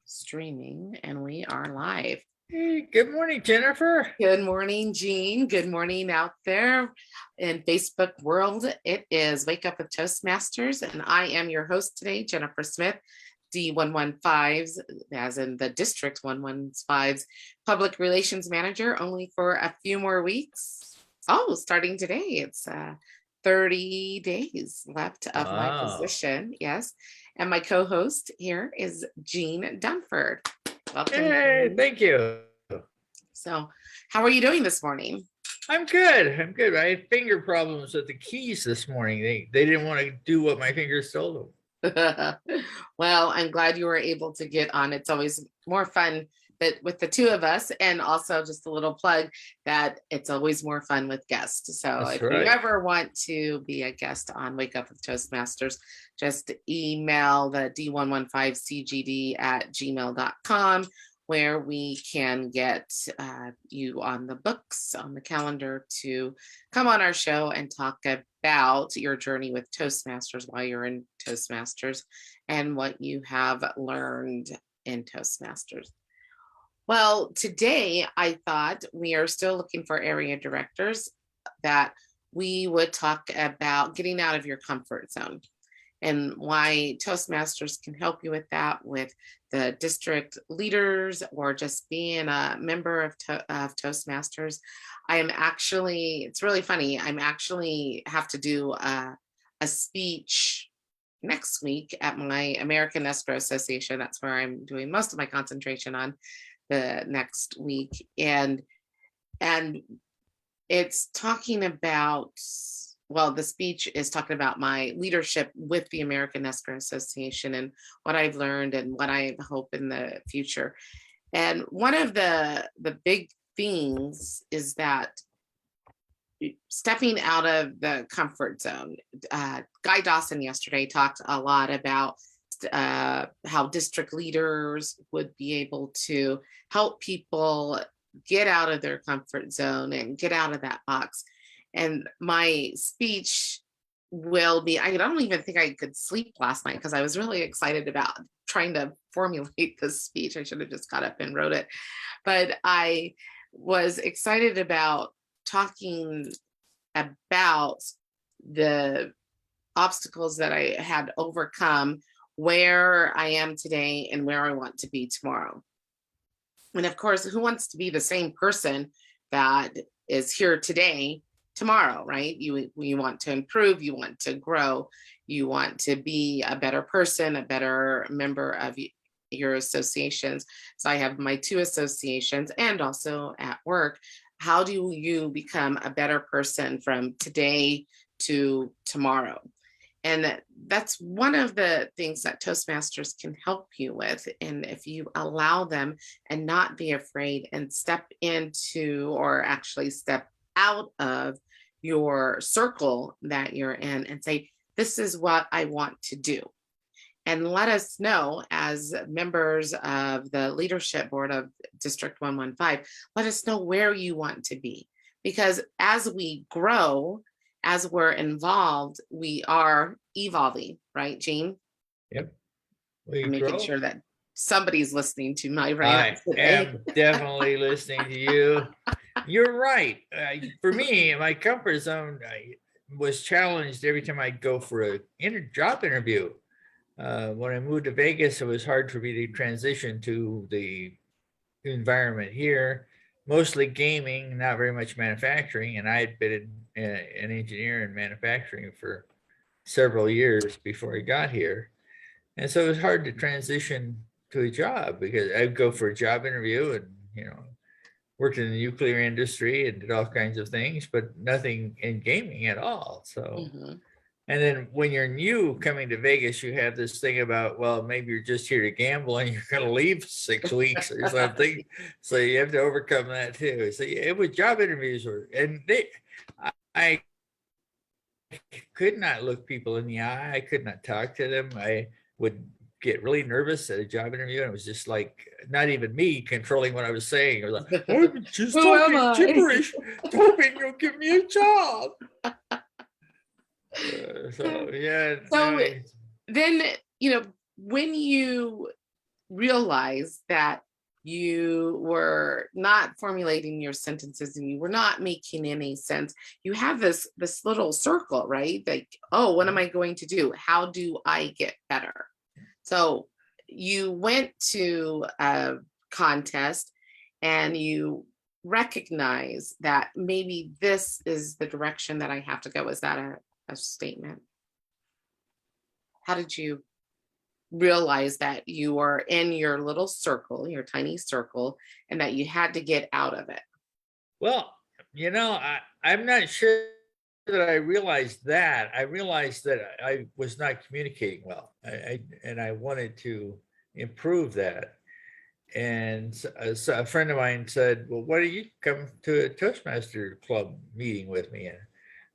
streaming, and we are live. Hey, good morning, Jennifer. Good morning, Jean. Good morning out there in Facebook world. It is Wake Up with Toastmasters, and I am your host today, Jennifer Smith, D115s, as in the District 115's Public Relations Manager, only for a few more weeks. Oh, starting today, it's 30 days left of my position. Yes. And my co-host here is Jean Dunford. Welcome. Hey, Jean. thank you. So, how are you doing this morning? I'm good. I had finger problems with the keys this morning. They didn't want to do what my fingers told them. Well, I'm glad you were able to get on. It's always more fun that with the two of us, and also just a little plug that it's always more fun with guests. So That's if right. you ever want to be a guest on Wake Up with Toastmasters, just email the d115cgd@gmail.com, where we can get you on the books, on the calendar, to come on our show and talk about your journey with Toastmasters while you're in Toastmasters and what you have learned in Toastmasters. Well, today I thought we are still looking for area directors, that we would talk about getting out of your comfort zone and why Toastmasters can help you with that, with the district leaders or just being a member of Toastmasters. It's really funny. I'm actually have to do a speech next week at my American Escrow Association. That's where I'm doing most of my concentration on the next week. And it's talking about, well, the speech is talking about my leadership with the American Escrow Association and what I've learned and what I hope in the future. And one of the big things is that stepping out of the comfort zone. Guy Dawson yesterday talked a lot about how district leaders would be able to help people get out of their comfort zone and get out of that box. And my speech will be, I don't even think I could sleep last night because I was really excited about trying to formulate this speech. I should have just got up and wrote it. But I was excited about talking about the obstacles that I had overcome, where I am today and where I want to be tomorrow. And of course, who wants to be the same person that is here today, tomorrow, right? You want to improve, you want to grow, you want to be a better person, a better member of your associations. So I have my two associations and also at work. How do you become a better person from today to tomorrow? And that's one of the things that Toastmasters can help you with. And if you allow them and not be afraid and step into, or actually step out of your circle that you're in and say, this is what I want to do. And let us know, as members of the leadership board of District 115, let us know where you want to be. Because as we grow, as we're involved, we are evolving, right, Jean? Yep. I'm making sure that somebody's listening to my rant today. I am definitely listening to you. You're right. For me, my comfort zone was challenged every time I'd go for a job interview. When I moved to Vegas, it was hard for me to transition to the environment here. Mostly gaming, not very much manufacturing. And I had been an engineer in manufacturing for several years before I got here. And so it was hard to transition to a job because I'd go for a job interview and, worked in the nuclear industry and did all kinds of things, but nothing in gaming at all. So, And then when you're new coming to Vegas, you have this thing about, well, maybe you're just here to gamble and you're going to leave 6 weeks or something. So you have to overcome that too. So it was job interviews I could not look people in the eye. I could not talk to them. I would get really nervous at a job interview, and it was just like not even me controlling what I was saying. I was like, I'm just talking gibberish, hoping you'll give me a job. Then, when you realize that you were not formulating your sentences and you were not making any sense. You have this little circle, right? Like, oh, what am I going to do? How do I get better? So you went to a contest and you recognize that maybe this is the direction that I have to go. Is that a statement? How did you realize that you were in your little circle, your tiny circle, and that you had to get out of it? Well, I'm not sure that I realized that. I realized that I was not communicating well. And I wanted to improve that. And so a friend of mine said, well, why don't you come to a Toastmaster club meeting with me? And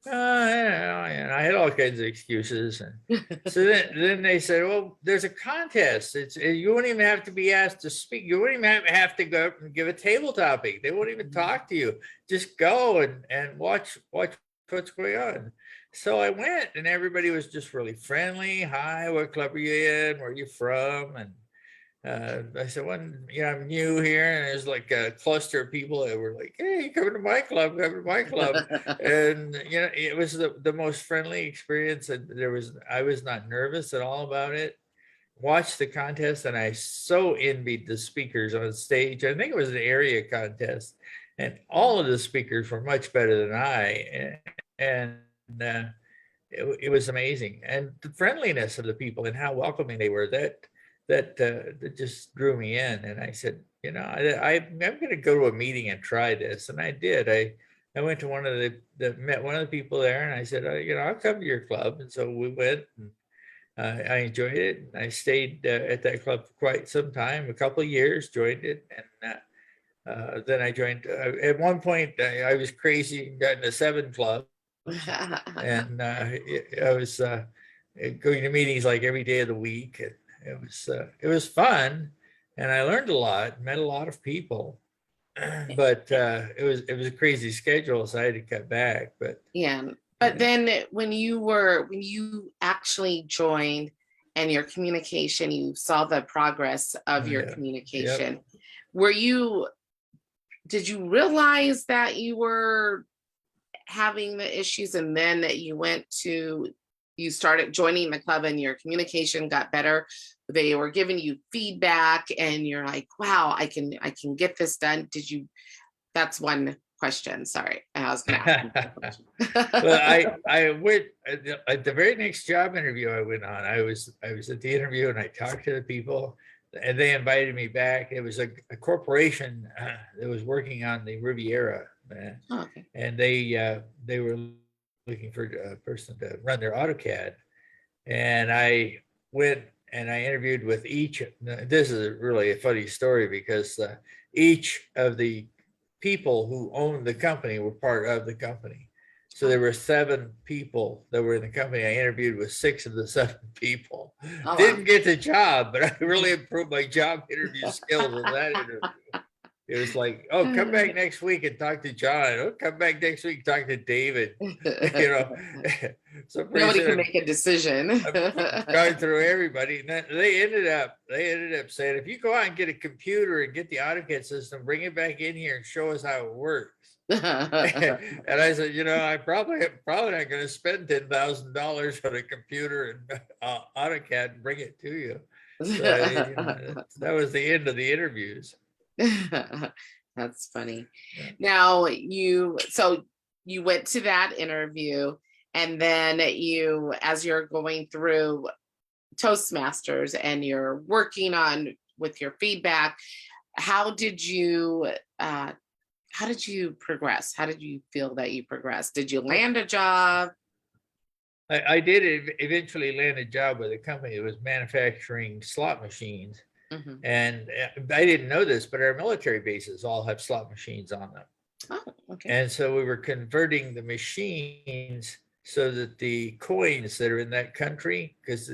and I had all kinds of excuses. And so then they said, well, there's a contest. You won't even have to be asked to speak. You won't even have to go up and give a table topic. They won't even talk to you. Just go and watch what's going on. So I went, and everybody was just really friendly. Hi, what club are you in? Where are you from? And I said, well, I'm new here, and there's like a cluster of people that were like, hey, come to my club, come to my club. And, it was the most friendly experience. And I was not nervous at all about it. Watched the contest, and I so envied the speakers on stage. I think it was an area contest, and all of the speakers were much better than I. And it was amazing. And the friendliness of the people and how welcoming they were, that just drew me in. And I said, I'm going to go to a meeting and try this. And I did. I went to met one of the people there, and I said, I'll come to your club. And so we went, and I enjoyed it. I stayed at that club for quite some time, a couple of years, joined it. And then I joined, at one point, I was crazy and got in a 7 club. And I was going to meetings like every day of the week. And it was fun, and I learned a lot, met a lot of people, but it was a crazy schedule, so I had to cut back. But yeah, but then when you actually joined and your communication, you saw the progress of your communication. Yep. Did you realize that you were having the issues, and then that you started joining the club and your communication got better? They were giving you feedback and you're like, wow, I can get this done. That's one question. Sorry. I was going to ask you. Well, I went at the very next job interview I went on. I was at the interview, and I talked to the people, and they invited me back. It was a corporation that was working on the Riviera, okay. And they were looking for a person to run their AutoCAD. And I went and I interviewed with each. This is really a funny story, because each of the people who owned the company were part of the company. So there were 7 people that were in the company. I interviewed with 6 of the 7 people. Oh, didn't get the job, but I really improved my job interview skills in that interview. It was like, oh, come back next week and talk to John. Oh, come back next week and talk to David. So nobody can make a decision. Going through everybody. And they ended up saying, if you go out and get a computer and get the AutoCAD system, bring it back in here and show us how it works. And I said, I'm probably not going to spend $10,000 on a computer and AutoCAD and bring it to you. So, that was the end of the interviews. That's funny. Yeah. Now you went to that interview, and then as you're going through Toastmasters and you're working on with your feedback, how did you progress? How did you feel that you progressed? Did you land a job? I did eventually land a job with a company that was manufacturing slot machines. Mm-hmm. And I didn't know this, but our military bases all have slot machines on them. Oh, okay. And so we were converting the machines so that the coins that are in that country, because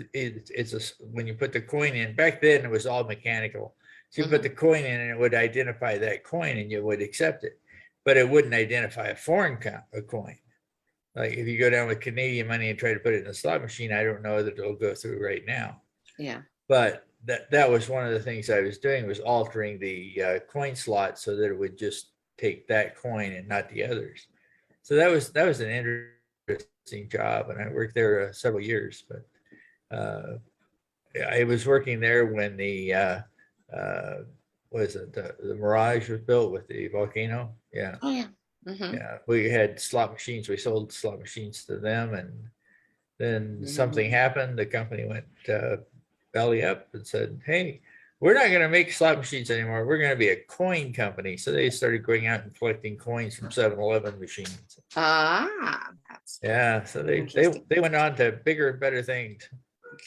when you put the coin in, back then it was all mechanical. So you put the coin in and it would identify that coin and you would accept it, but it wouldn't identify a foreign coin. Like if you go down with Canadian money and try to put it in a slot machine, I don't know that it'll go through right now. Yeah. But that was one of the things I was doing, was altering the coin slot so that it would just take that coin and not the others. So that was an interesting job, and I worked there several years. But I was working there when the the Mirage was built with the volcano. Yeah, Oh yeah. Hmm. yeah. We had slot machines. We sold slot machines to them, and then something happened. The company went belly up and said, "Hey, we're not going to make slot machines anymore. We're going to be a coin company." So they started going out and collecting coins from 7-Eleven machines. That's Yeah, so interesting. they went on to bigger and better things.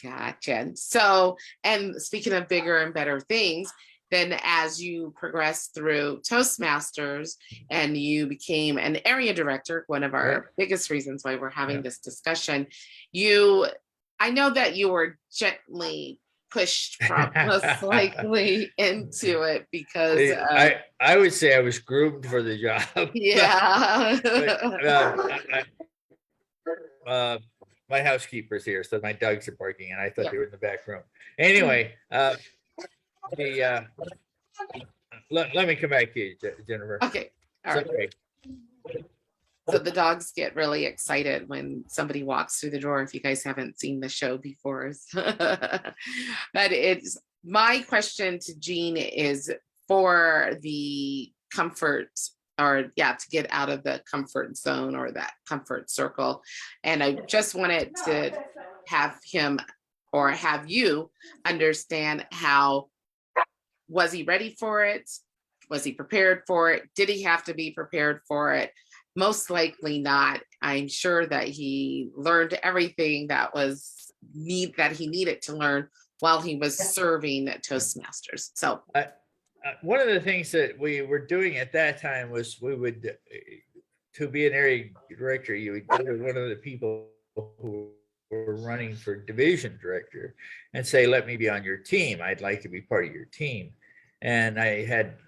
Gotcha. So, and speaking of bigger and better things, then as you progressed through Toastmasters and you became an area director, one of Yeah, our biggest reasons why we're having yeah. this discussion, you, I know that you were gently pushed most likely into it because of, I would say I was groomed for the job. yeah. But uh, my housekeeper's here, so my dogs are barking, and I thought Yeah. they were in the back room. Anyway, the let me come back to you, Jennifer. Okay. All right. Sorry. So the dogs get really excited when somebody walks through the door, if you guys haven't seen the show before. But it's, my question to Jean is for the comfort, or yeah, to get out of the comfort zone or that comfort circle. And I just wanted to have him or have you understand, how was he ready for it? Was he prepared for it? Did he have to be prepared for it? Most likely not. I'm sure that he learned everything that was that he needed to learn while he was serving at Toastmasters. So One of the things that we were doing at that time was we would, to be an area director, you would go to one of the people who were running for division director and say, "Let me be on your team. I'd like to be part of your team." And I had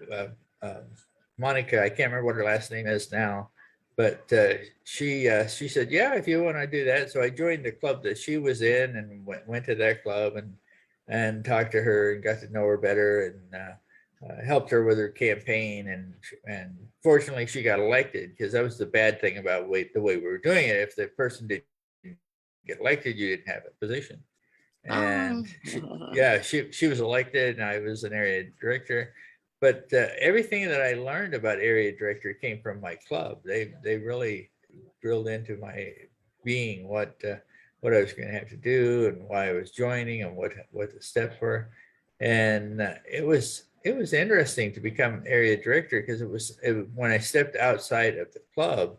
Monica, I can't remember what her last name is now, but she said, "Yeah, if you want to do that." So I joined the club that she was in and went to that club and talked to her and got to know her better, and helped her with her campaign, and fortunately she got elected, because that was the bad thing about the way we were doing it. If the person didn't get elected, you didn't have a position. And she was elected, and I was an area director. But everything that I learned about area director came from my club. They really drilled into my being, what I was going to have to do and why I was joining and what the steps were. And it was interesting to become area director, because when I stepped outside of the club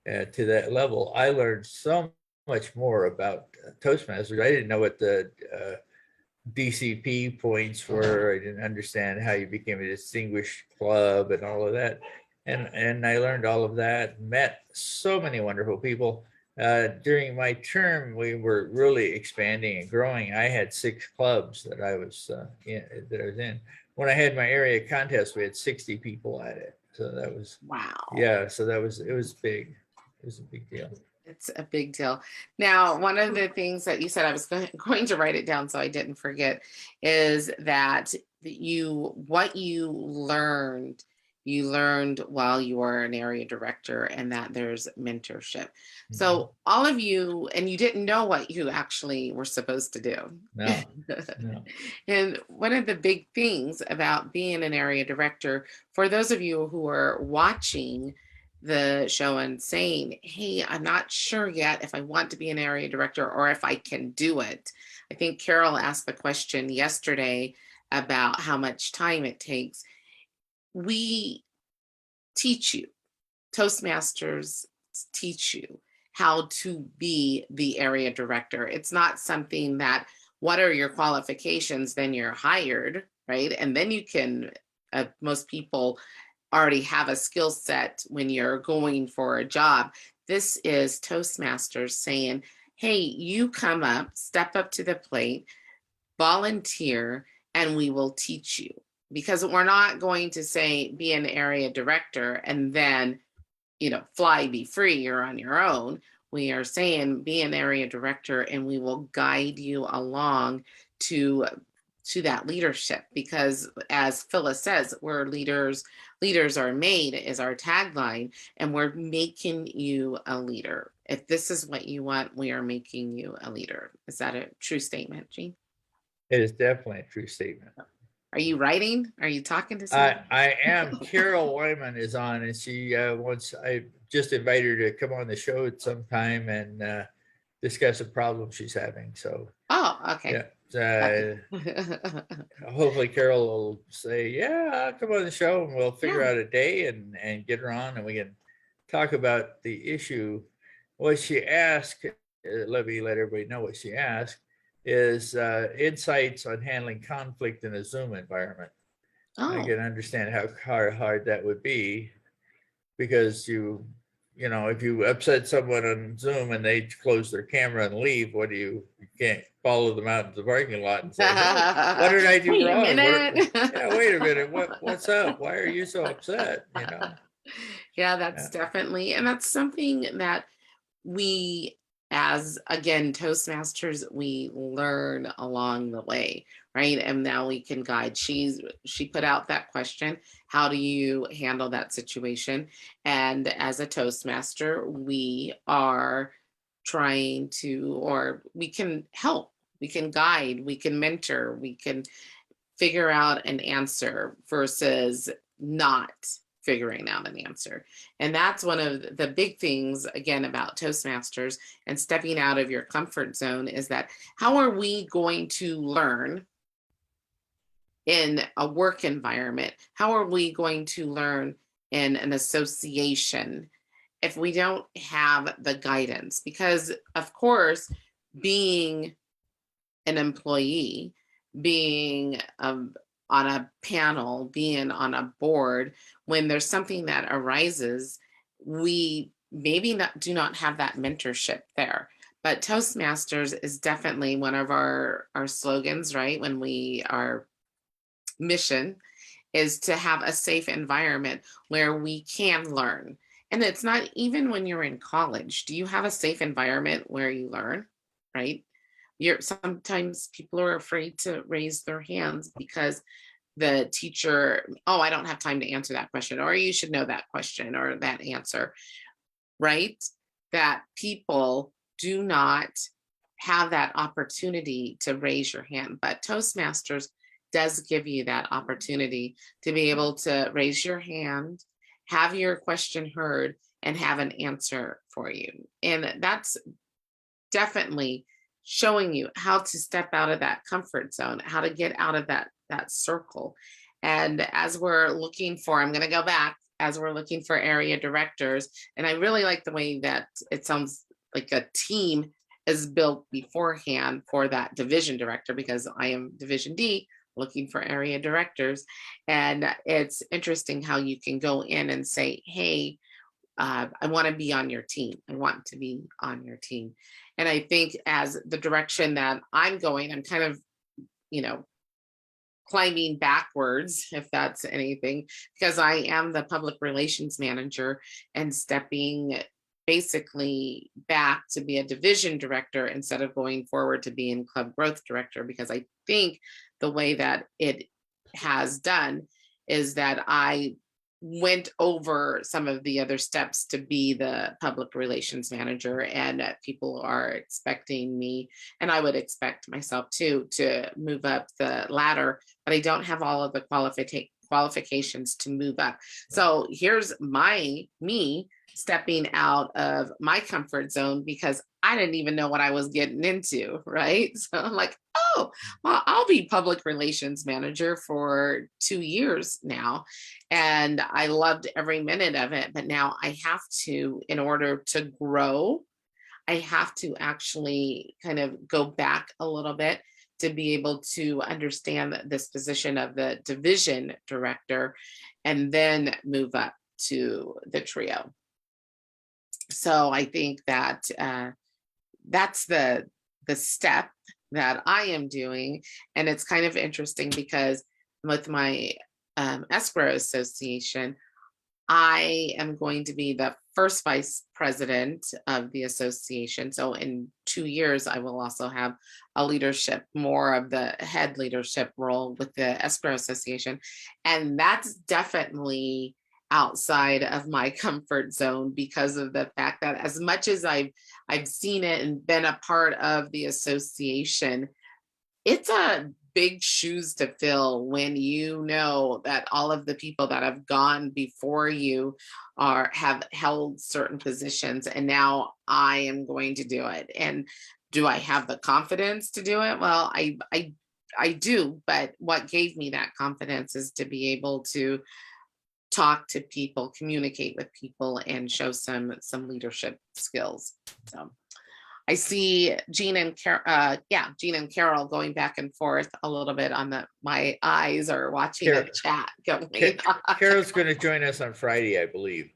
to that level, I learned so much more about Toastmasters. I didn't know what the DCP points were. I didn't understand how you became a distinguished club and all of that. And I learned all of that, met so many wonderful people. During my term, we were really expanding and growing. I had 6 clubs that I was in. When I had my area contest, we had 60 people at it. So that was, wow. yeah. So it was big. It was a big deal. It's a big deal. Now, one of the things that you said, I was going to write it down so I didn't forget, is that what you learned while you were an area director, and that there's mentorship. So all of you, and you didn't know what you actually were supposed to do. No. And one of the big things about being an area director, for those of you who are watching the show and saying, "Hey, I'm not sure yet if I want to be an area director or if I can do it." I think Carol asked the question yesterday about how much time it takes. We teach you, Toastmasters teach you how to be the area director. It's not something that, what are your qualifications? Then you're hired, right? And then you can, most people already have a skill set when you're going for a job. This is Toastmasters saying, "Hey, you come up, step up to the plate, volunteer, and we will teach you." Because we're not going to say, be an area director and then, fly, be free, you're on your own. We are saying, be an area director and we will guide you along to to that leadership, because as Phyllis says, we're leaders. Leaders are made is our tagline, and we're making you a leader. If this is what you want, we are making you a leader. Is that a true statement, Jean? It is definitely a true statement. Are you writing? Are you talking to someone? I am. Carol Wyman is on, and she I just invited her to come on the show at some time and discuss a problem she's having. So, Oh, okay. yeah, hopefully Carol will say, "Yeah, I'll come on the show, and we'll figure Yeah. out a day and get her on, and we can talk about the issue." What she asked, let me let everybody know what she asked, is insights on handling conflict in a Zoom environment. I Oh. can understand how hard that would be, because you know, if you upset someone on Zoom and they close their camera and leave, what do you can't follow them out into the parking lot and say, "Hey, what did I do Wait a wrong? minute. Yeah, wait a minute. What's up? Why are you so upset?" You know? Yeah, that's Yeah. definitely, and that's something that we, as again Toastmasters, we learn along the way, right? And now we can guide. She put out that question, how do you handle that situation? And as a Toastmaster, we are trying to, or we can help, we can guide, we can mentor, we can figure out an answer versus not figuring out an answer. And that's one of the big things, again, about Toastmasters and stepping out of your comfort zone, is that how are we going to learn in a work environment? How are we going to learn in an association if we don't have the guidance? Because, of course, being an employee, being on a panel, being on a board, when there's something that arises, we maybe do not have that mentorship there. But Toastmasters is definitely one of our slogans, right? When we our mission is to have a safe environment where we can learn. And it's not even when you're in college. Do you have a safe environment where you learn, right? You're sometimes people are afraid to raise their hands because the teacher, oh, I don't have time to answer that question, or you should know that question or that answer, right? That people do not have that opportunity to raise your hand. But Toastmasters does give you that opportunity to be able to raise your hand, have your question heard, and have an answer for you. And that's definitely showing you how to step out of that comfort zone, how to get out of that circle. And as we're looking for, I'm going to go back, as we're looking for area directors, and I really like the way that it sounds like a team is built beforehand for that division director, because I am Division D looking for area directors. And it's interesting how you can go in and say, hey, I want to be on your team. I want to be on your team. And I think as the direction that I'm going, I'm kind of, you know, climbing backwards, if that's anything, because I am the public relations manager and stepping basically back to be a division director instead of going forward to being club growth director, because I think the way that it has done is that I went over some of the other steps to be the public relations manager, and people are expecting me, and I would expect myself too, to move up the ladder, but I don't have all of the qualifications to move up. So here's me stepping out of my comfort zone, because I didn't even know what I was getting into, right? So I'm like, oh, well, I'll be public relations manager for 2 years now. And I loved every minute of it. But now I have to, in order to grow, I have to actually kind of go back a little bit to be able to understand this position of the division director and then move up to the trio. So I think that that's the step that I am doing. And it's kind of interesting because with my escrow association, I am going to be the first vice president of the association. So in 2 years, I will also have a leadership, more of the head leadership role with the escrow association. And that's definitely outside of my comfort zone because of the fact that as much as I've seen it and been a part of the association, it's a big shoes to fill when you know that all of the people that have gone before you have held certain positions, and now I am going to do it. And do I have the confidence to do it? Well, I do, but what gave me that confidence is to be able to talk to people, communicate with people, and show some leadership skills. So I see Jean and Jean and Carol going back and forth a little bit on my eyes are watching a chat going on. Carol's going to join us on Friday, I believe.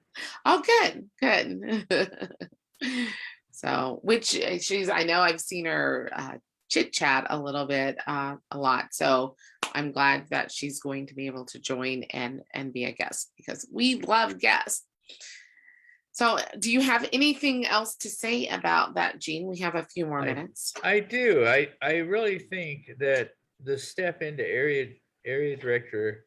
Oh, good. So, I know I've seen her chit chat a little bit, a lot. So I'm glad that she's going to be able to join and be a guest, because we love guests. So do you have anything else to say about that, Jean? We have a few more minutes. I do. I really think that the step into area director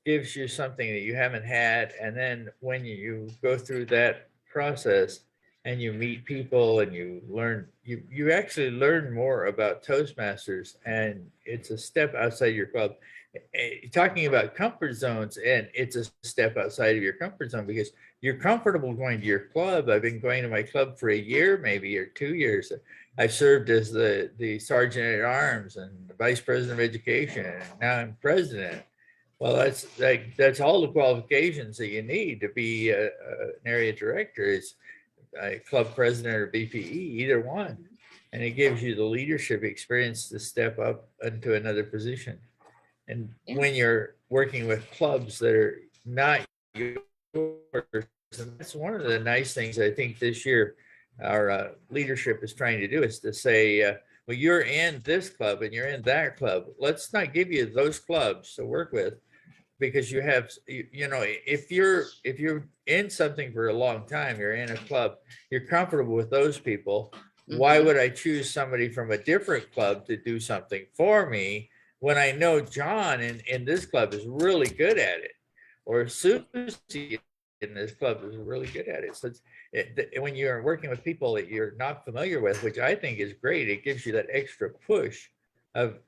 gives you something that you haven't had. And then when you go through that process and you meet people and you learn, you actually learn more about Toastmasters, and it's a step outside your club. Talking about comfort zones, and it's a step outside of your comfort zone because you're comfortable going to your club. I've been going to my club for a year, maybe, or 2 years. I served as the sergeant at arms and the vice president of education, and now I'm president. Well, that's all the qualifications that you need to be an area director. Is a club president or VPE, either one, and it gives you the leadership experience to step up into another position. And when you're working with clubs that are not yours, and that's one of the nice things I think this year our leadership is trying to do, is to say, well, you're in this club and you're in that club. Let's not give you those clubs to work with, because you have, if you're in something for a long time, you're in a club, you're comfortable with those people. Why would I choose somebody from a different club to do something for me when I know John in this club is really good at it, or Susie in this club is really good at it? So when you're working with people that you're not familiar with, which I think is great, it gives you that extra push of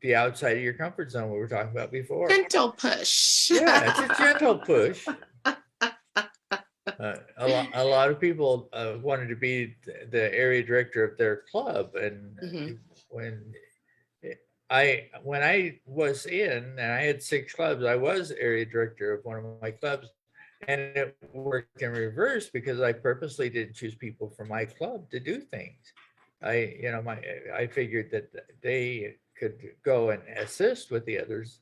the outside of your comfort zone we were talking about before. Gentle push. Yeah, it's a gentle push. A lot of people wanted to be the area director of their club, and when I was in, and I had 6 clubs, I was area director of one of my clubs, and it worked in reverse because I purposely didn't choose people from my club to do things. I figured that they could go and assist with the others,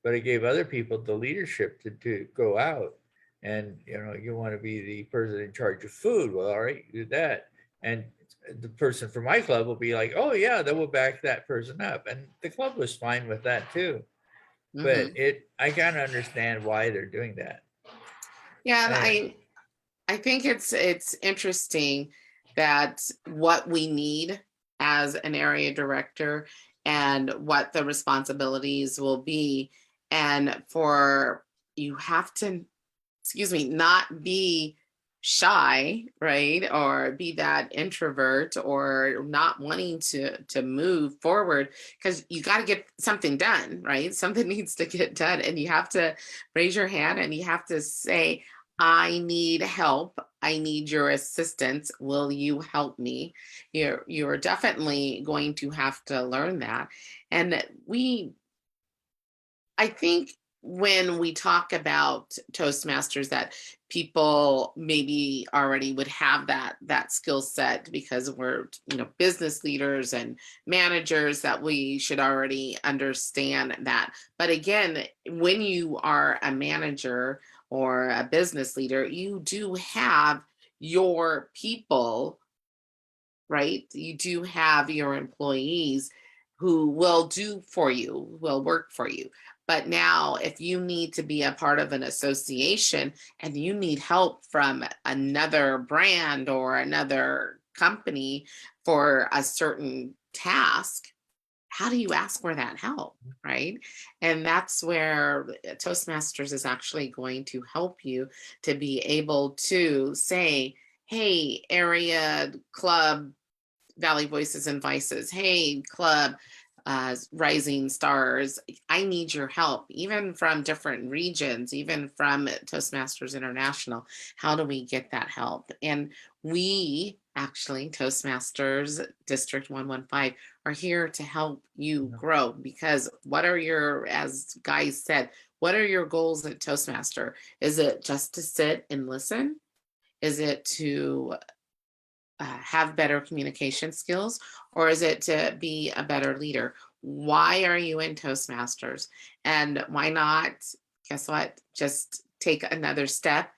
but it gave other people the leadership to go out. And you want to be the person in charge of food. Well, all right, you do that. And the person from my club will be like, oh yeah, then we'll back that person up. And the club was fine with that too. But I kind of understand why they're doing that. Yeah, I think it's interesting that what we need as an area director and what the responsibilities will be, and for you have to, not be shy, right? Or be that introvert, or not wanting to move forward, because you got to get something done, right? Something needs to get done, and you have to raise your hand and you have to say, I need help. I need your assistance. Will you help me? You're definitely going to have to learn that. And I think when we talk about Toastmasters, that people maybe already would have that skill set because we're business leaders and managers, that we should already understand that. But again, when you are a manager or a business leader, you do have your people, right? You do have your employees who will do for you, will work for you. But now if you need to be a part of an association and you need help from another brand or another company for a certain task, how do you ask for that help, right? And that's where Toastmasters is actually going to help you to be able to say, hey, area club Valley Voices and Vices, hey, club Rising Stars, I need your help, even from different regions, even from Toastmasters International. How do we get that help? And we actually, Toastmasters District 115, are here to help you grow, because what are your, as guys said, what are your goals at Toastmaster? Is it just to sit and listen? Is it to have better communication skills, or is it to be a better leader? Why are you in Toastmasters? And why not, guess what? Just take another step,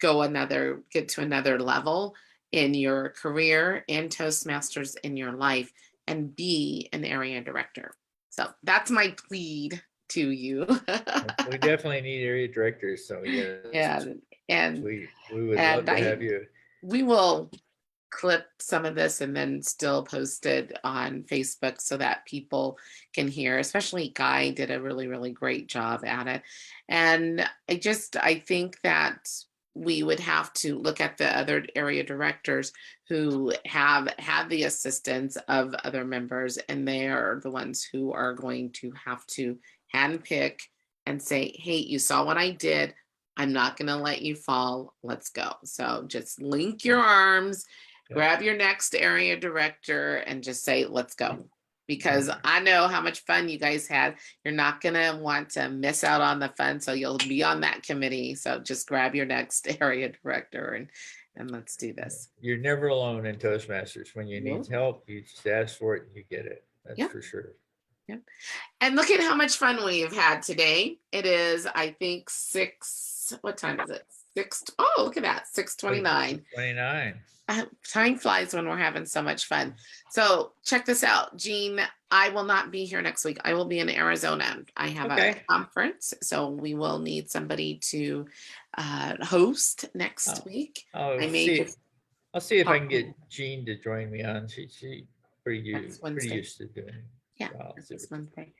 get to another level in your career, in Toastmasters, in your life, and be an area director. So that's my plead to you. We definitely need area directors. So yes, Yeah, and we would love to have you. we will clip some of this and then still post it on Facebook so that people can hear. Especially Guy did a really, really great job at it. And I think that we would have to look at the other area directors who have had the assistance of other members, and they are the ones who are going to have to handpick and say, hey, you saw what I did. I'm not going to let you fall. Let's go. So just link your arms, grab your next area director, and just say, let's go. Because I know how much fun you guys had. You're not going to want to miss out on the fun. So you'll be on that committee. So just grab your next area director and let's do this. You're never alone in Toastmasters. When you need help, you just ask for it and you get it. That's for sure. Yep. And look at how much fun we've had today. It is, I think, what time is it? Look at that, 6:29. 29. Time flies when we're having so much fun. So check this out, Jean. I will not be here next week. I will be in Arizona. I have a conference, so we will need somebody to host next week. I'll see if I can get Jean to join me on. She's pretty used to doing it. Yeah, this Wednesday.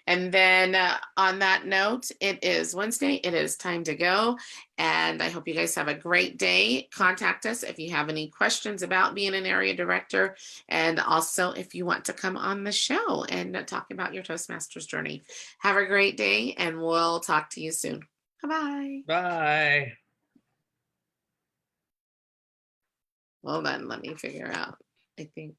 And then on that note, it is Wednesday. It is time to go. And I hope you guys have a great day. Contact us if you have any questions about being an area director. And also if you want to come on the show and talk about your Toastmasters journey. Have a great day, and we'll talk to you soon. Bye-bye. Bye. Well then, let me figure out. I think.